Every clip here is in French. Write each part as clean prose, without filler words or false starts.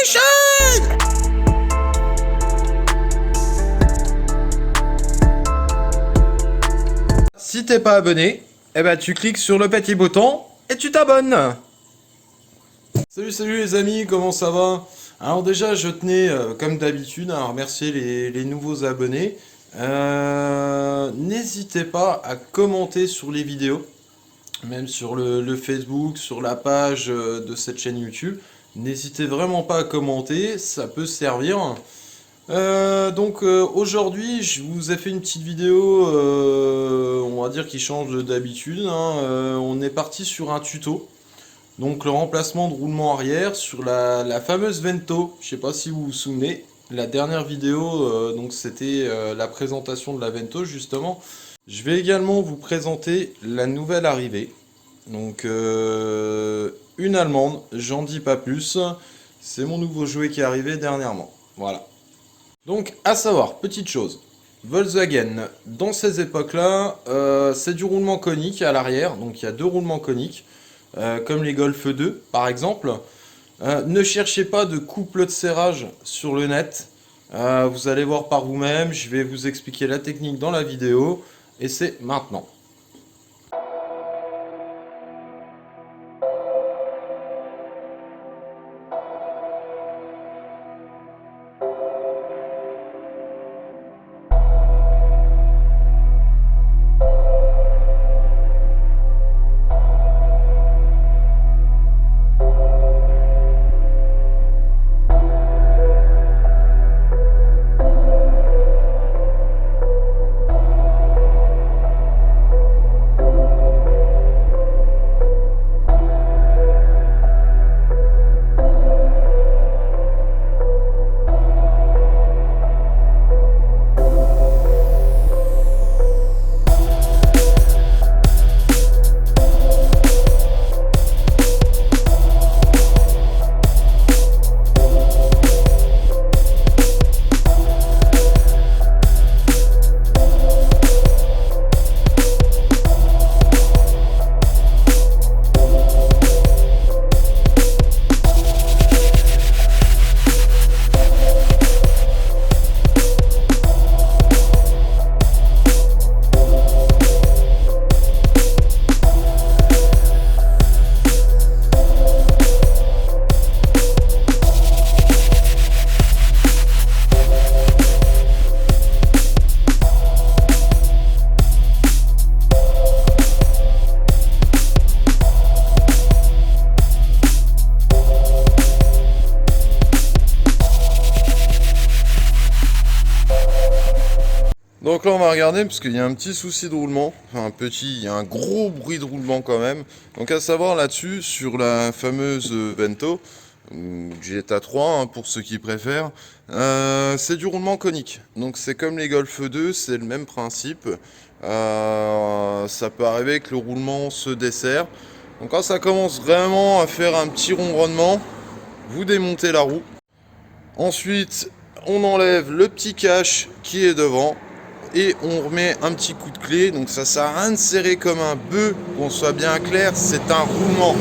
chaîne! Si t'es pas abonné, eh ben tu cliques sur le petit bouton et tu t'abonnes. Salut les amis, comment ça va? Alors déjà je tenais comme d'habitude à remercier les nouveaux abonnés. N'hésitez pas à commenter sur les vidéos, même sur le Facebook, sur la page de cette chaîne YouTube. N'hésitez vraiment pas à commenter, ça peut servir. Aujourd'hui je vous ai fait une petite vidéo, on va dire qui change d'habitude, hein. On est parti sur un tuto. Donc le remplacement de roulement arrière sur la fameuse Vento. Je sais pas si vous vous souvenez, la dernière vidéo, donc c'était la présentation de la Vento justement. Je vais également vous présenter la nouvelle arrivée. Donc une allemande, j'en dis pas plus. C'est mon nouveau jouet qui est arrivé dernièrement. Voilà. Donc à savoir, petite chose. Volkswagen, dans ces époques-là, c'est du roulement conique à l'arrière. Donc il y a deux roulements coniques. Comme les Golf 2 par exemple. Ne cherchez pas de couple de serrage sur le net. Vous allez voir par vous-même. Je vais vous expliquer la technique dans la vidéo. Et c'est maintenant. Donc là on va regarder parce qu'il y a un petit souci de roulement, enfin un petit, il y a un gros bruit de roulement quand même. Donc à savoir là-dessus, sur la fameuse Vento, ou Jetta 3 hein, pour ceux qui préfèrent, c'est du roulement conique. Donc c'est comme les Golf 2, c'est le même principe. Ça peut arriver que le roulement se desserre. Donc quand ça commence vraiment à faire un petit ronronnement, vous démontez la roue. Ensuite on enlève le petit cache qui est devant. Et on remet un petit coup de clé, donc ça sert à rien de serrer comme un bœuf, qu'on soit bien clair, c'est un roulement.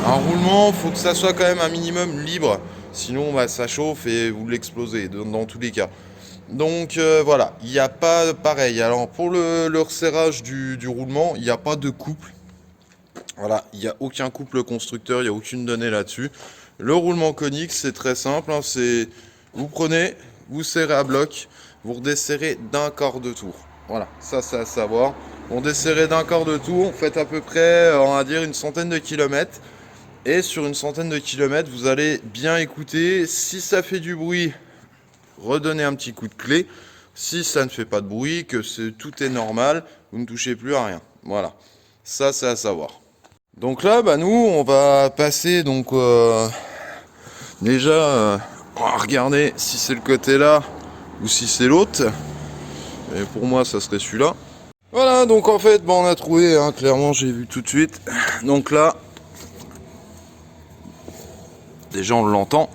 Un roulement, il faut que ça soit quand même un minimum libre, sinon bah, ça chauffe et vous l'explosez dans tous les cas. Donc voilà, il n'y a pas pareil. Alors pour le resserrage du roulement, il n'y a pas de couple. Voilà, il n'y a aucun couple constructeur, il n'y a aucune donnée là-dessus. Le roulement conique, c'est très simple, hein, c'est vous prenez, vous serrez à bloc. Vous redesserrez d'un quart de tour. Voilà, ça c'est à savoir. On desserrez d'un quart de tour, on fait à peu près, on va dire, une centaine de kilomètres. Et sur une centaine de kilomètres, vous allez bien écouter. Si ça fait du bruit, redonnez un petit coup de clé. Si ça ne fait pas de bruit, que tout est normal, vous ne touchez plus à rien. Voilà, ça c'est à savoir. Donc là, bah, nous, on va passer, donc déjà, on va regarder si c'est le côté là ou si c'est l'autre. Et pour moi ça serait celui-là. Voilà, donc en fait on a trouvé hein, clairement, j'ai vu tout de suite. Donc là déjà on l'entend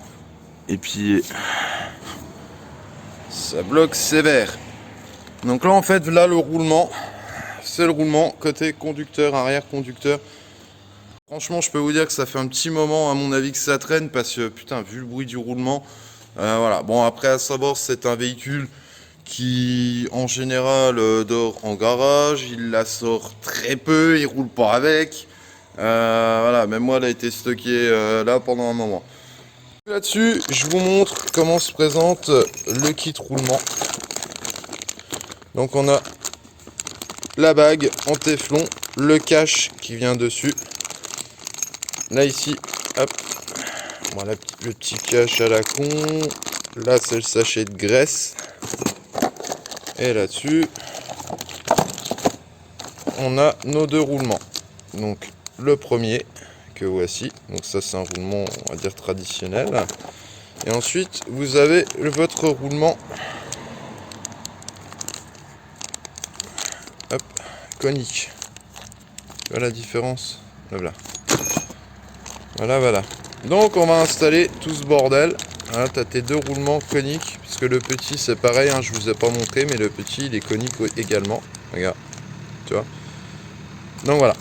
et puis ça bloque sévère. Donc là en fait là le roulement, c'est le roulement côté conducteur, arrière conducteur. Franchement, je peux vous dire que ça fait un petit moment, à mon avis, que ça traîne parce que, putain, vu le bruit du roulement, voilà. Bon, après, à savoir, c'est un véhicule qui, en général, dort en garage. Il la sort très peu, il roule pas avec. Voilà, même moi, elle a été stockée là pendant un moment. Là-dessus, je vous montre comment se présente le kit roulement. Donc, on a la bague en téflon, le cache qui vient dessus. Là ici, hop, voilà le petit cache à la con. Là c'est le sachet de graisse. Et là-dessus, on a nos deux roulements. Donc le premier que voici. Donc ça c'est un roulement, on va dire traditionnel. Et ensuite vous avez votre roulement, hop, conique. Tu vois la différence? Voilà. Voilà. Donc on va installer tout ce bordel. Voilà, tu as tes deux roulements coniques, puisque le petit c'est pareil, hein, je vous ai pas montré, mais le petit il est conique également. Regarde, tu vois. Donc voilà.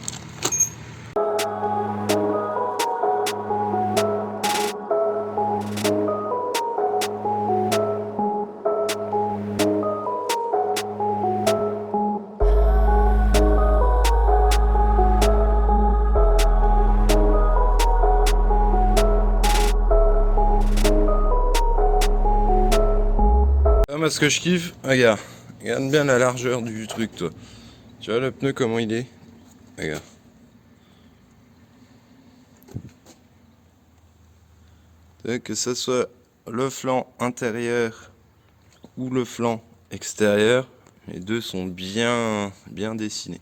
Moi, ce que je kiffe, regarde bien la largeur du truc, toi. Tu vois le pneu comment il est? Regarde. Que ce soit le flanc intérieur ou le flanc extérieur, les deux sont bien dessinés.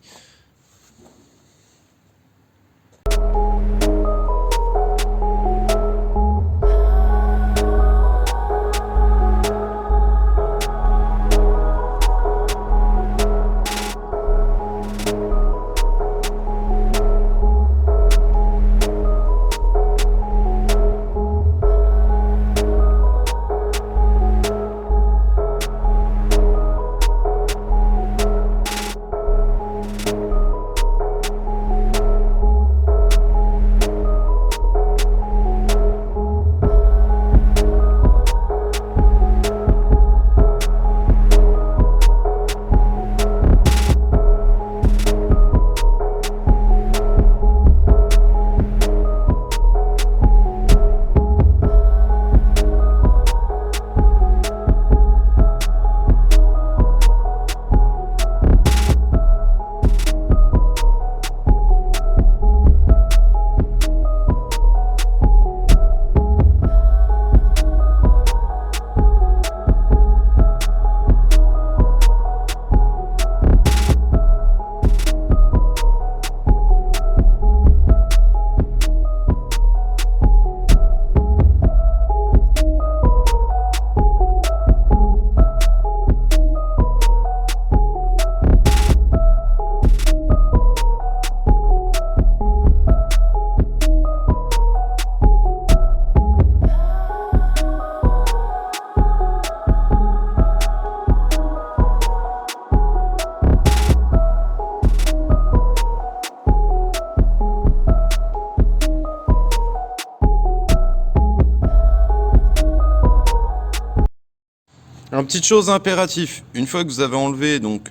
Alors, petite chose impérative, une fois que vous avez enlevé donc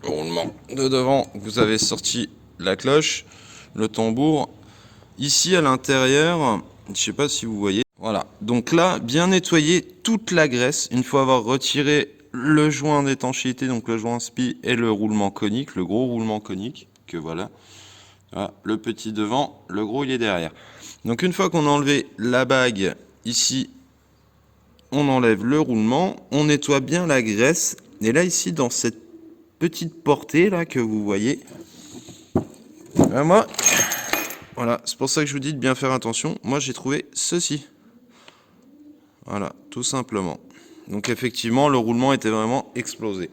le roulement de devant, vous avez sorti la cloche, le tambour, ici à l'intérieur, je sais pas si vous voyez, voilà, donc là, bien nettoyer toute la graisse, une fois avoir retiré le joint d'étanchéité, donc le joint SPI et le roulement conique, le gros roulement conique, que voilà, le petit devant, le gros il est derrière. Donc une fois qu'on a enlevé la bague ici, on enlève le roulement, on nettoie bien la graisse, et là ici dans cette petite portée là que vous voyez, moi, voilà, c'est pour ça que je vous dis de bien faire attention, moi j'ai trouvé ceci, voilà, tout simplement. Donc effectivement le roulement était vraiment explosé.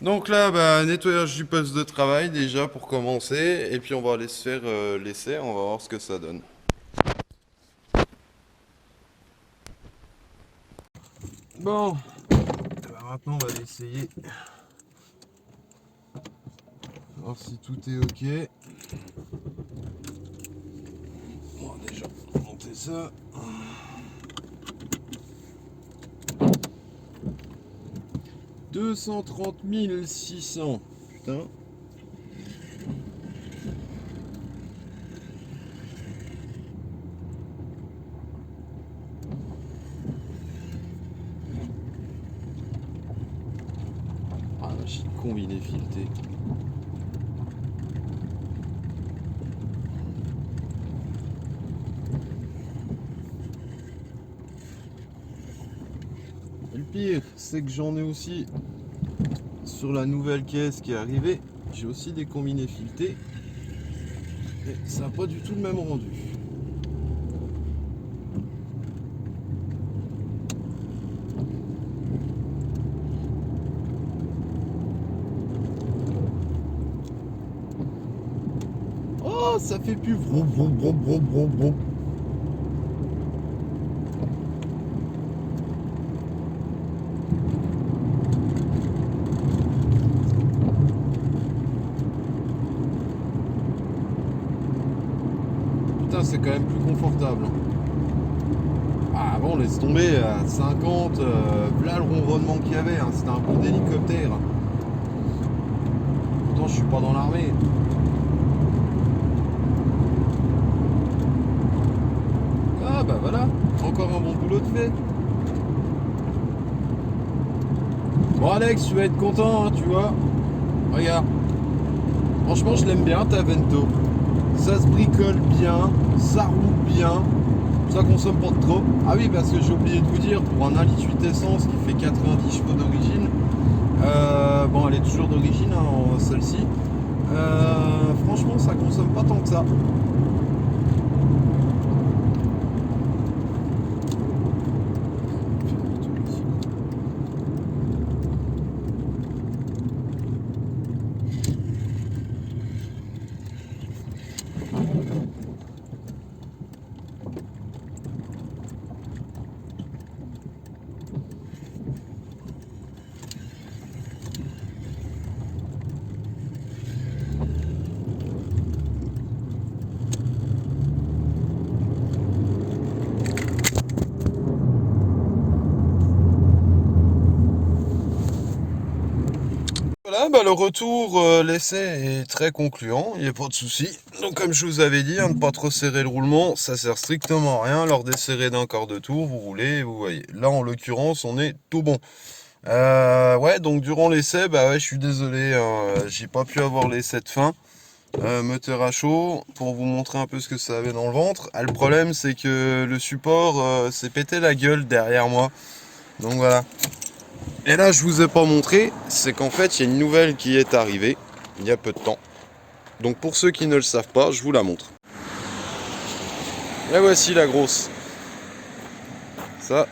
Donc là, bah, nettoyage du poste de travail déjà pour commencer, et puis on va aller se faire l'essai, on va voir ce que ça donne. Bon, bah, maintenant on va l'essayer. Voir si tout est ok. Bon, déjà, monter ça. 230 600. Putain. Ah, j'ai combiné fileté. Et le pire, c'est que j'en ai aussi sur la nouvelle caisse qui est arrivée. J'ai aussi des combinés filetés. Et ça n'a pas du tout le même rendu. Oh, ça fait plus vroom vroom vroom vroom vroom vroom. Putain, c'est quand même plus confortable. Ah, avant, laisse tomber, à 50, là le ronronnement qu'il y avait, hein, c'était un coup d'hélicoptère. Pourtant, je suis pas dans l'armée. Ah, bah voilà, encore un bon boulot de fait. Bon, Alex, tu vas être content, hein, tu vois. Regarde. Franchement, je l'aime bien, ta Vento. Ça se bricole bien, ça roule bien, ça consomme pas de trop. Ah oui, parce que j'ai oublié de vous dire, pour un 1,8 litre essence qui fait 90 chevaux d'origine, bon, elle est toujours d'origine, hein, celle-ci. Franchement, ça consomme pas tant que ça. Voilà, bah le retour, l'essai est très concluant, il n'y a pas de souci. Donc comme je vous avais dit, hein, ne pas trop serrer le roulement, ça sert strictement à rien. Lors des serrés d'un quart de tour, vous roulez, vous voyez. Là en l'occurrence, on est tout bon. Ouais, donc durant l'essai, bah ouais, je suis désolé, hein, j'ai pas pu avoir l'essai de fin. Moteur à chaud, pour vous montrer un peu ce que ça avait dans le ventre. Ah, le problème, c'est que le support s'est pété la gueule derrière moi. Donc voilà. Et là, je vous ai pas montré, c'est qu'en fait, il y a une nouvelle qui est arrivée il y a peu de temps. Donc pour ceux qui ne le savent pas, je vous la montre. La voici la grosse. Ça,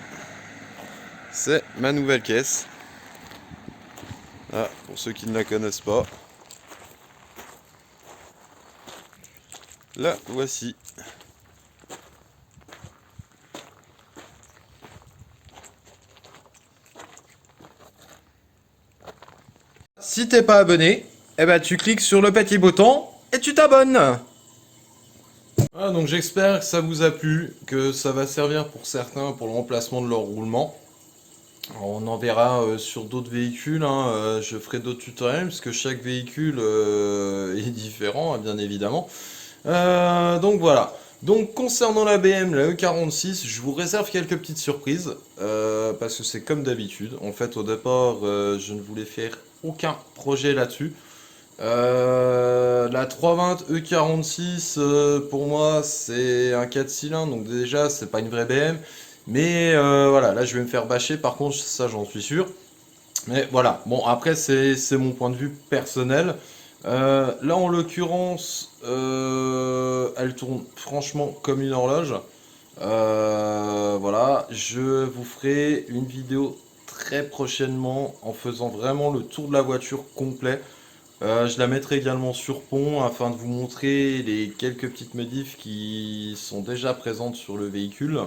c'est ma nouvelle caisse. Ah, pour ceux qui ne la connaissent pas. La voici. Si t'es pas abonné, eh ben tu cliques sur le petit bouton et tu t'abonnes. Ah, donc j'espère que ça vous a plu, que ça va servir pour certains pour le remplacement de leur roulement. On en verra sur d'autres véhicules, hein, je ferai d'autres tutoriels parce que chaque véhicule est différent, hein, bien évidemment. Donc voilà. Donc concernant la BM, la E46, je vous réserve quelques petites surprises parce que c'est comme d'habitude. En fait, au départ, je ne voulais faire aucun projet là-dessus. La 320 E46, pour moi, c'est un 4 cylindres, donc déjà, c'est pas une vraie BM. Mais voilà, là, je vais me faire bâcher, par contre, ça, j'en suis sûr. Mais voilà, bon, après, c'est mon point de vue personnel. Là, en l'occurrence, elle tourne franchement comme une horloge. Voilà, je vous ferai une vidéo très prochainement en faisant vraiment le tour de la voiture complet. Je la mettrai également sur pont afin de vous montrer les quelques petites modifs qui sont déjà présentes sur le véhicule.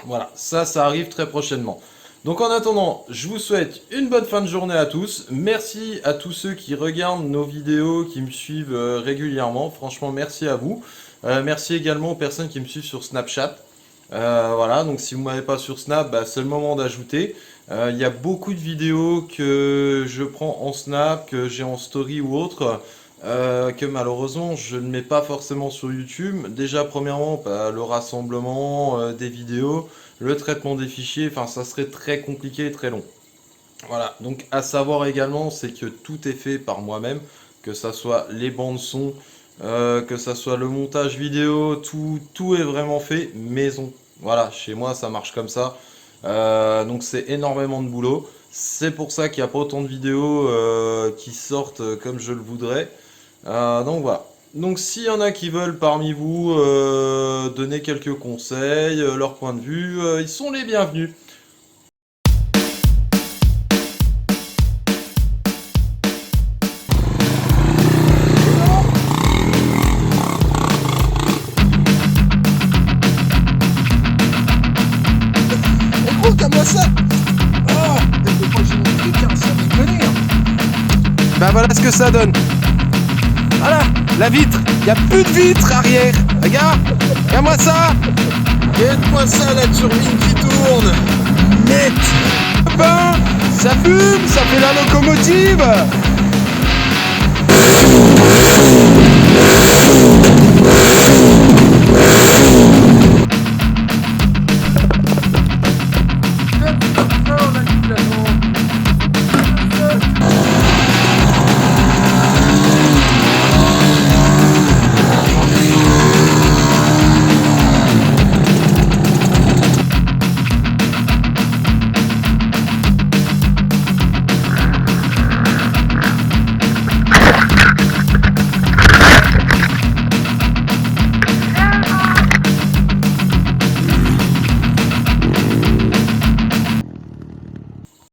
Voilà, ça arrive très prochainement. Donc en attendant, je vous souhaite une bonne fin de journée à tous. Merci à tous ceux qui regardent nos vidéos, qui me suivent régulièrement. Franchement, merci à vous. Merci également aux personnes qui me suivent sur Snapchat. Voilà, donc si vous ne m'avez pas sur Snap, bah, c'est le moment d'ajouter. Il y a beaucoup de vidéos que je prends en Snap, que j'ai en story ou autre, que malheureusement je ne mets pas forcément sur YouTube. Déjà, premièrement, bah, le rassemblement des vidéos, le traitement des fichiers, enfin ça serait très compliqué et très long. Voilà, donc à savoir également, c'est que tout est fait par moi-même, que ça soit les bandes son, que ça soit le montage vidéo, tout est vraiment fait maison. Voilà, chez moi ça marche comme ça. Donc c'est énormément de boulot. C'est pour ça qu'il n'y a pas autant de vidéos qui sortent comme je le voudrais. Donc voilà. Donc s'il y en a qui veulent parmi vous donner quelques conseils, leur point de vue, ils sont les bienvenus. Regarde-moi ça. Oh, mais moi j'ai une putain, ça déconne. Ben voilà ce que ça donne. Voilà, la vitre, il n'y a plus de vitre arrière. Regarde-moi ça. Regarde-moi ça, la turbine qui tourne. Net. Ben, ça fume, ça fait la locomotive.